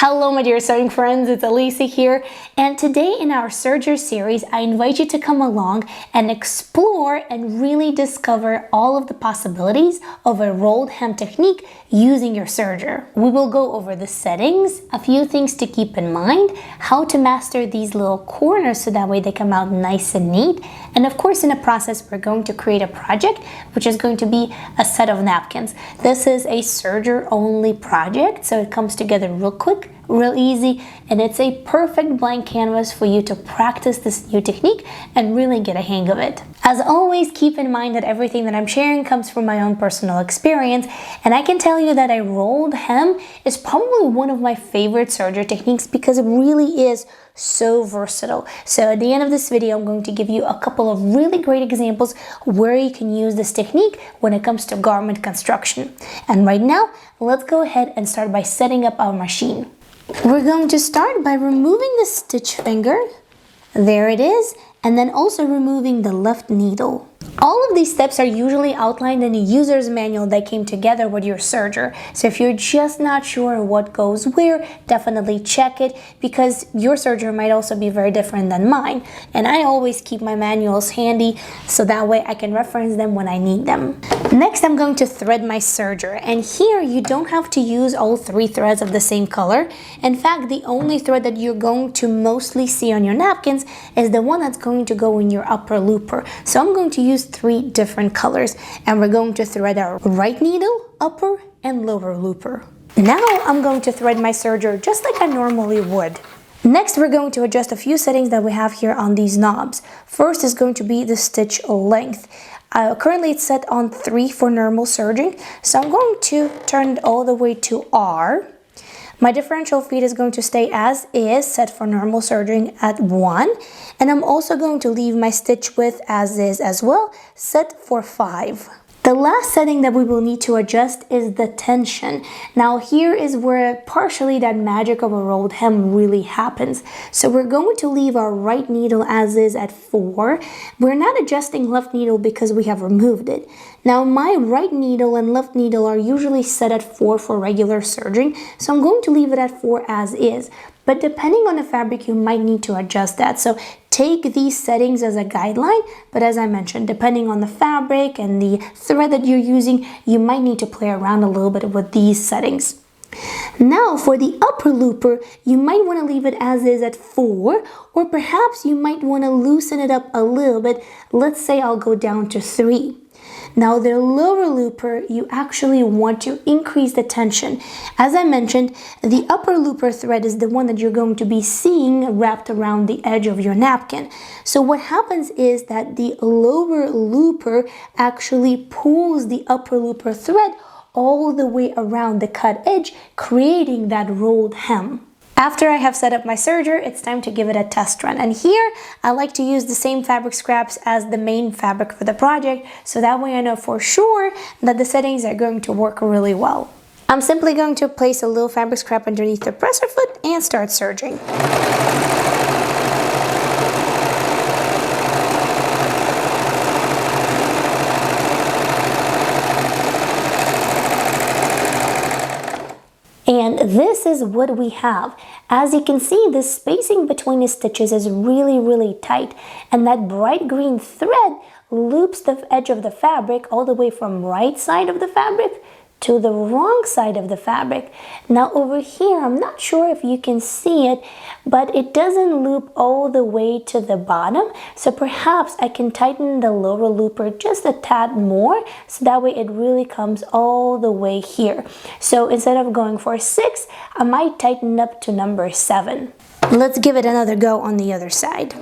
Hello my dear sewing friends, it's Alisa here, and today in our SERGER series I invite you to come along and explore and really discover all of the possibilities of a rolled hem technique using your SERGER. We will go over the settings, a few things to keep in mind, how to master these little corners so that way they come out nice and neat, and of course in the process we're going to create a project which is going to be a set of napkins. This is a SERGER only project, so it comes together real quick, real easy, and it's a perfect blank canvas for you to practice this new technique and really get a hang of it. As always, keep in mind that everything that I'm sharing comes from my own personal experience, and I can tell you that a rolled hem is probably one of my favorite SERGER techniques because it really is so versatile. So at the end of this video, I'm going to give you a couple of really great examples where you can use this technique when it comes to garment construction. And right now, let's go ahead and start by setting up our machine. We're going to start by removing the stitch finger. There it is. And then also removing the left needle. All of these steps are usually outlined in a user's manual that came together with your SERGER. So if you're just not sure what goes where, definitely check it because your SERGER might also be very different than mine. And I always keep my manuals handy so that way I can reference them when I need them. Next, I'm going to thread my SERGER. And here you don't have to use all 3 threads of the same color. In fact, the only thread that you're going to mostly see on your napkins is the one that's going to go in your upper looper. So I'm going to use 3 different colors, and we're going to thread our right needle, upper and lower looper. Now I'm going to thread my SERGER just like I normally would. Next, we're going to adjust a few settings that we have here on these knobs. First is going to be the stitch length. Currently it's set on 3 for normal serging, so I'm going to turn it all the way to R. My differential feet is going to stay as is, set for normal serging at 1. And I'm also going to leave my stitch width as is as well, set for 5. The last setting that we will need to adjust is the tension. Now here is where partially that magic of a rolled hem really happens. So we're going to leave our right needle as is at 4. We're not adjusting left needle because we have removed it. Now my right needle and left needle are usually set at 4 for regular serging, so I'm going to leave it at 4 as is. But depending on the fabric, you might need to adjust that. So take these settings as a guideline, but as I mentioned, depending on the fabric and the thread that you're using, you might need to play around a little bit with these settings. Now for the upper looper, you might want to leave it as is at 4, or perhaps you might want to loosen it up a little bit. Let's say I'll go down to 3. Now the lower looper, you actually want to increase the tension. As I mentioned, the upper looper thread is the one that you're going to be seeing wrapped around the edge of your napkin. So what happens is that the lower looper actually pulls the upper looper thread all the way around the cut edge, creating that rolled hem. After I have set up my SERGER, it's time to give it a test run. And here, I like to use the same fabric scraps as the main fabric for the project, so that way I know for sure that the settings are going to work really well. I'm simply going to place a little fabric scrap underneath the presser foot and start serging. And this is what we have. As you can see, the spacing between the stitches is really tight, and that bright green thread loops the edge of the fabric all the way from right side of the fabric to the wrong side of the fabric. Now over here, I'm not sure if you can see it, but it doesn't loop all the way to the bottom. So perhaps I can tighten the lower looper just a tad more, so that way it really comes all the way here. So instead of going for 6, I might tighten up to number 7. Let's give it another go on the other side.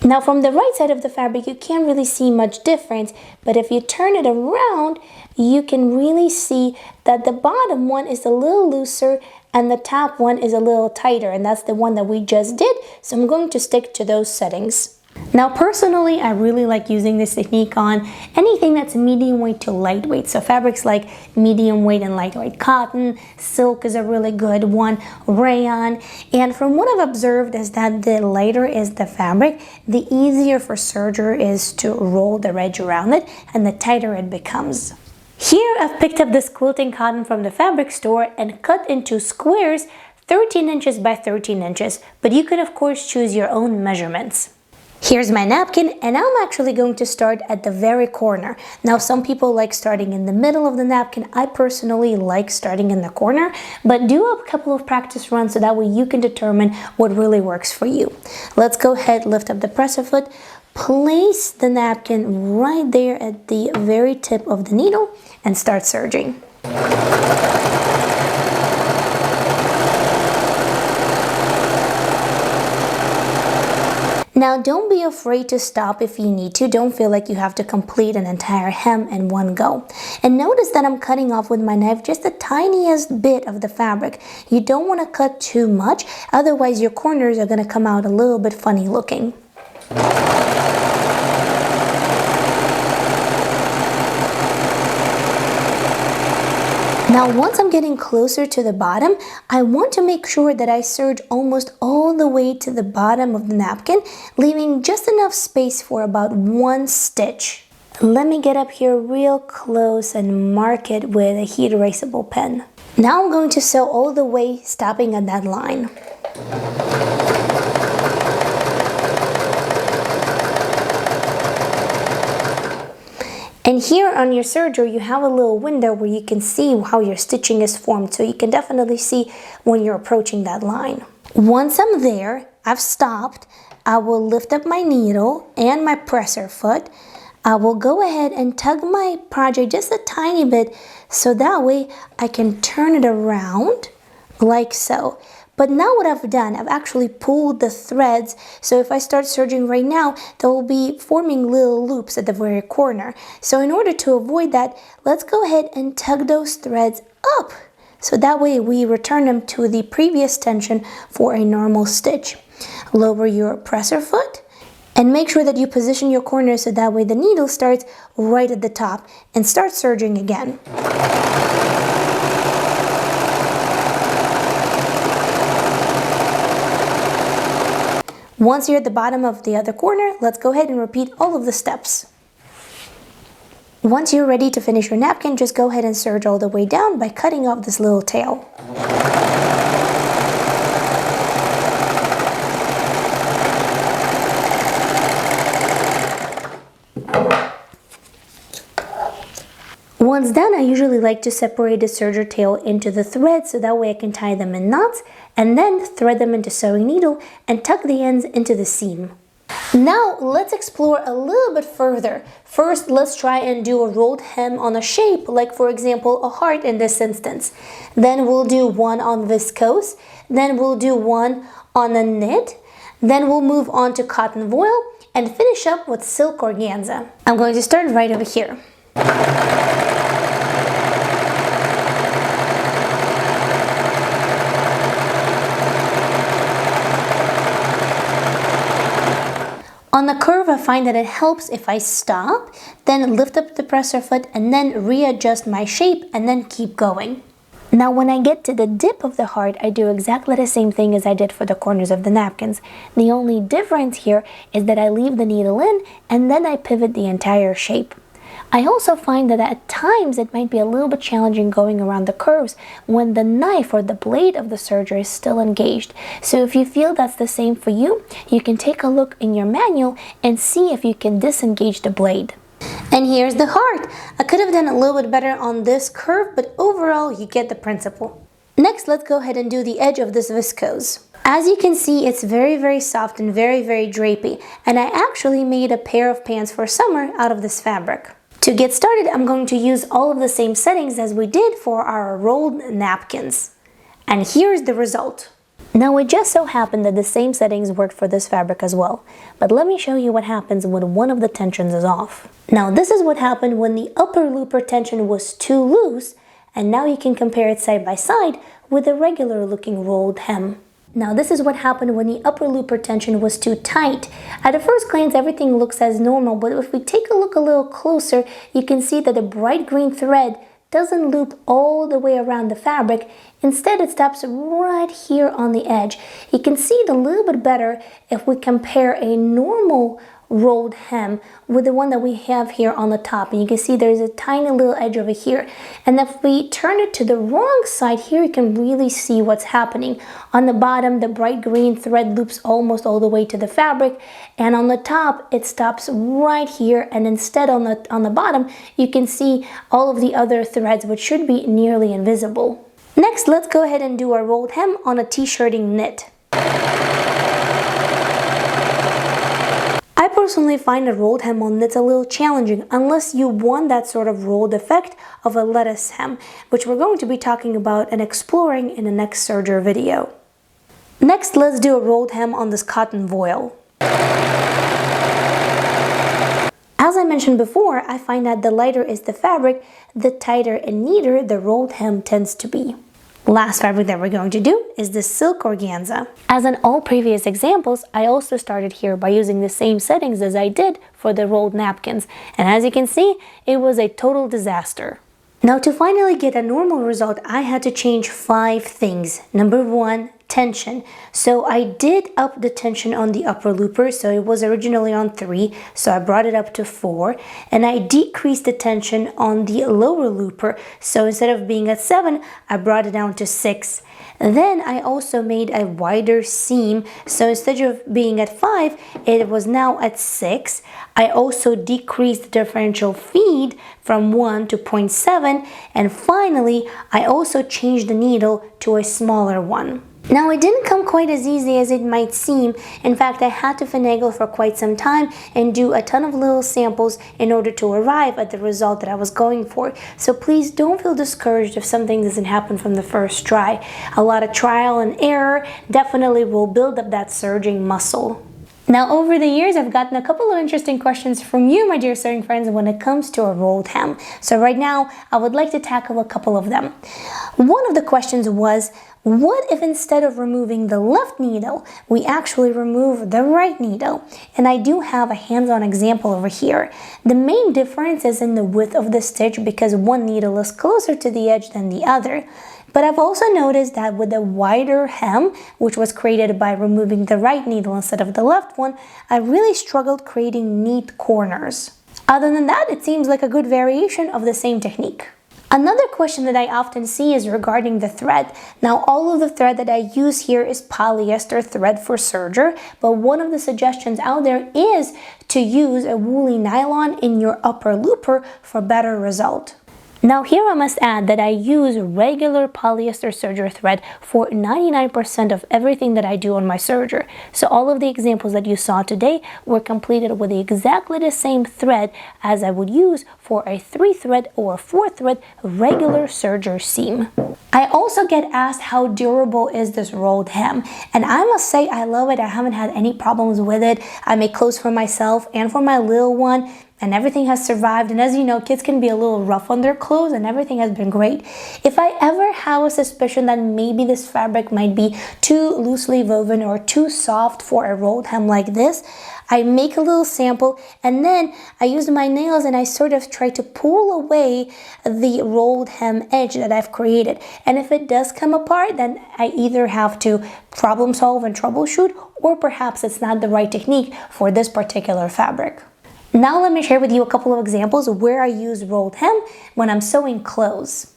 Now from the right side of the fabric, you can't really see much difference, but if you turn it around, you can really see that the bottom one is a little looser and the top one is a little tighter, and that's the one that we just did, so I'm going to stick to those settings. Now personally, I really like using this technique on anything that's medium weight to lightweight. So fabrics like medium weight and lightweight cotton, silk is a really good one, rayon. And from what I've observed is that the lighter is the fabric, the easier for SERGER is to roll the edge around it and the tighter it becomes. Here I've picked up this quilting cotton from the fabric store and cut into squares 13 inches by 13 inches, but you can of course choose your own measurements. Here's my napkin, and I'm actually going to start at the very corner. Now some people like starting in the middle of the napkin. I personally like starting in the corner, but do a couple of practice runs so that way you can determine what really works for you. Let's go ahead, lift up the presser foot, place the napkin right there at the very tip of the needle and start serging. Now don't be afraid to stop if you need to. Don't feel like you have to complete an entire hem in one go. And notice that I'm cutting off with my knife just the tiniest bit of the fabric. You don't want to cut too much, otherwise your corners are going to come out a little bit funny looking. Now once I'm getting closer to the bottom, I want to make sure that I serge almost all the way to the bottom of the napkin, leaving just enough space for about 1 stitch. Let me get up here real close and mark it with a heat erasable pen. Now I'm going to sew all the way, stopping at that line. And here on your serger, you have a little window where you can see how your stitching is formed, so you can definitely see when you're approaching that line. Once I'm there, I've stopped, I will lift up my needle and my presser foot. I will go ahead and tug my project just a tiny bit, so that way I can turn it around like so. But now what I've done, I've actually pulled the threads, so if I start serging right now, they will be forming little loops at the very corner. So in order to avoid that, let's go ahead and tug those threads up. So that way we return them to the previous tension for a normal stitch. Lower your presser foot and make sure that you position your corners so that way the needle starts right at the top, and start serging again. Once you're at the bottom of the other corner, let's go ahead and repeat all of the steps. Once you're ready to finish your napkin, just go ahead and serge all the way down by cutting off this little tail. Once done, I usually like to separate the serger tail into the threads so that way I can tie them in knots, and then thread them into sewing needle and tuck the ends into the seam. Now let's explore a little bit further. First, let's try and do a rolled hem on a shape, like for example a heart in this instance. Then we'll do one on viscose, then we'll do one on a knit, then we'll move on to cotton voile and finish up with silk organza. I'm going to start right over here. On the curve, I find that it helps if I stop, then lift up the presser foot and then readjust my shape and then keep going. Now when I get to the dip of the heart, I do exactly the same thing as I did for the corners of the napkins. The only difference here is that I leave the needle in and then I pivot the entire shape. I also find that at times it might be a little bit challenging going around the curves when the knife or the blade of the serger is still engaged. So if you feel that's the same for you, you can take a look in your manual and see if you can disengage the blade. And here's the heart. I could have done a little bit better on this curve, but overall you get the principle. Next, let's go ahead and do the edge of this viscose. As you can see, it's very soft and very drapey, and I actually made a pair of pants for summer out of this fabric. To get started, I'm going to use all of the same settings as we did for our rolled napkins. And here's the result. Now it just so happened that the same settings worked for this fabric as well. But let me show you what happens when one of the tensions is off. Now this is what happened when the upper looper tension was too loose, and now you can compare it side by side with a regular looking rolled hem. Now this is what happened when the upper looper tension was too tight. At a first glance everything looks as normal, but if we take a look a little closer, you can see that the bright green thread doesn't loop all the way around the fabric. Instead it stops right here on the edge. You can see it a little bit better if we compare a normal rolled hem with the one that we have here on the top. And you can see there's a tiny little edge over here. And if we turn it to the wrong side here, you can really see what's happening. On the bottom, the bright green thread loops almost all the way to the fabric. And on the top, it stops right here. And instead on the bottom, you can see all of the other threads, which should be nearly invisible. Next, let's go ahead and do our rolled hem on a t-shirting knit. I personally find a rolled hem on knits a little challenging unless you want that sort of rolled effect of a lettuce hem, which we're going to be talking about and exploring in the next serger video. Next, let's do a rolled hem on this cotton voile. As I mentioned before, I find that the lighter is the fabric, the tighter and neater the rolled hem tends to be. Last fabric that we're going to do is the silk organza. As in all previous examples, I also started here by using the same settings as I did for the rolled napkins. And as you can see, it was a total disaster. Now to finally get a normal result, I had to change 5 things. Number 1, tension. So I did up the tension on the upper looper, so it was originally on 3, so I brought it up to 4, and I decreased the tension on the lower looper, so instead of being at 7, I brought it down to 6. Then I also made a wider seam, so instead of being at 5, it was now at 6. I also decreased the differential feed from 1 to 0.7, and finally I also changed the needle to a smaller one. Now it didn't come quite as easy as it might seem. In fact, I had to finagle for quite some time and do a ton of little samples in order to arrive at the result that I was going for. So please don't feel discouraged if something doesn't happen from the first try. A lot of trial and error definitely will build up that serging muscle. Now over the years, I've gotten a couple of interesting questions from you, my dear serging friends, when it comes to a rolled hem. So right now, I would like to tackle a couple of them. One of the questions was, what if instead of removing the left needle, we actually remove the right needle? And I do have a hands-on example over here. The main difference is in the width of the stitch because one needle is closer to the edge than the other. But I've also noticed that with a wider hem, which was created by removing the right needle instead of the left one, I really struggled creating neat corners. Other than that, it seems like a good variation of the same technique. Another question that I often see is regarding the thread. Now, all of the thread that I use here is polyester thread for serger, but one of the suggestions out there is to use a woolly nylon in your upper looper for better result. Now here I must add that I use regular polyester serger thread for 99% of everything that I do on my serger. So all of the examples that you saw today were completed with exactly the same thread as I would use for a 3-thread or 4-thread regular serger seam. I also get asked how durable is this rolled hem, and I must say I love it. I haven't had any problems with it. I make clothes for myself and for my little one, and everything has survived. And as you know, kids can be a little rough on their clothes, and everything has been great. If I ever have a suspicion that maybe this fabric might be too loosely woven or too soft for a rolled hem like this, I make a little sample, and then I use my nails and I sort of try to pull away the rolled hem edge that I've created. And if it does come apart, then I either have to problem solve and troubleshoot, or perhaps it's not the right technique for this particular fabric. Now let me share with you a couple of examples where I use rolled hem when I'm sewing clothes.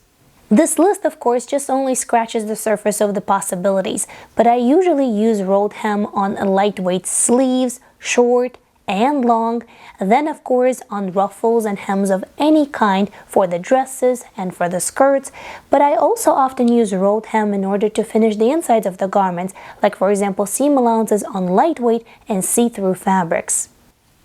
This list, of course, just only scratches the surface of the possibilities, but I usually use rolled hem on lightweight sleeves, short and long, then of course on ruffles and hems of any kind for the dresses and for the skirts, but I also often use rolled hem in order to finish the insides of the garments, like for example seam allowances on lightweight and see-through fabrics.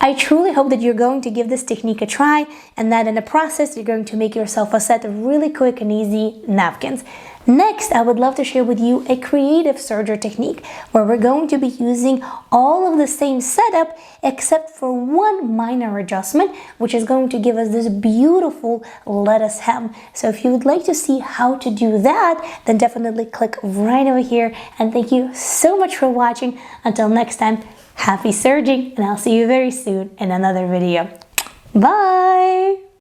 I truly hope that you're going to give this technique a try, and that in the process you're going to make yourself a set of really quick and easy napkins. Next, I would love to share with you a creative serger technique where we're going to be using all of the same setup except for one minor adjustment, which is going to give us this beautiful lettuce hem. So if you would like to see how to do that, then definitely click right over here, and thank you so much for watching. Until next time, happy serging, and I'll see you very soon in another video. Bye!